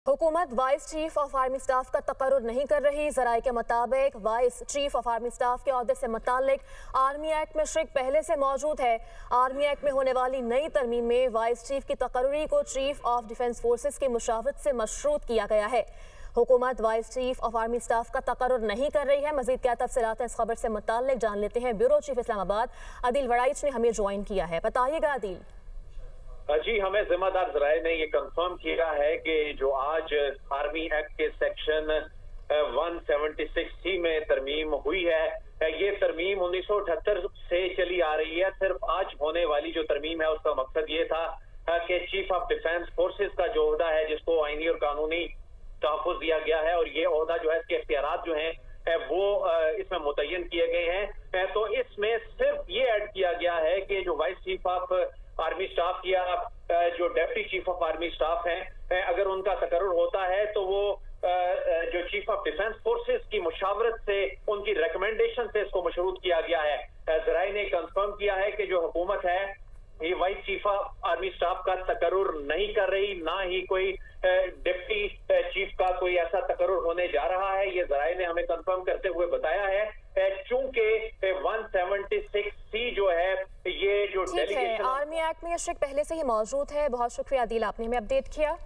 हुकूमत vice chief of army staff का तकर्रुर नहीं कर रही। ज़राए के मुताबिक vice chief of army staff के ओहदे से मुतालिक आर्मी एक्ट में शिक पहले से मौजूद है। आर्मी एक्ट में होने वाली नई तरमीम में वाइस चीफ की तकर्रुरी को चीफ ऑफ डिफेंस फोर्सेस की मुशावरत से मशरूत किया गया है। हुकूमत vice chief of army staff का तकर्रुर नहीं कर रही है। मजीद क्या तफसीलात इस खबर से मुतालिक जान लेते हैं। ब्यूरो चीफ इस्लामाबाद आदिल वड़ाइच ने हमें ज्वाइन किया है। बताइएगा आदिल। जी, हमें जिम्मेदार जराए ने ये कंफर्म किया है कि जो आज आर्मी एक्ट के सेक्शन 176C में तरमीम हुई है, ये तरमीम 1978 से चली आ रही है। सिर्फ आज होने वाली जो तरमीम है उसका मकसद ये था कि चीफ ऑफ डिफेंस फोर्सेस का जो ओहदा है, जिसको आईनी और कानूनी तहफ़्फ़ुज़ दिया गया है, और ये ओहदा जो है, इसके इख्तियारात जो हैं वो इसमें मुतय्यन किए गए हैं। तो इसमें सिर्फ ये ऐड किया गया है कि जो vice chief of army staff या जो deputy chief of army staff हैं, अगर उनका तकर्रुर होता है तो वो जो चीफ ऑफ डिफेंस फोर्सेस की मुशावरत से, उनकी रिकमेंडेशन से इसको मशरूत किया गया है। जराए ने कंफर्म किया है कि जो हुकूमत है ये vice chief of army staff का तकर्रुर नहीं कर रही, ना ही कोई डिप्टी चीफ का कोई ऐसा तकर्रुर होने जा रहा है। ये जराए ने हमें कंफर्म करते हुए बताया है, चूंकि 176C जो है, ये जो ठीक है, आर्मी एक्ट में ये शिक पहले से ही मौजूद है। बहुत शुक्रिया आदिल, आपने हमें अपडेट किया।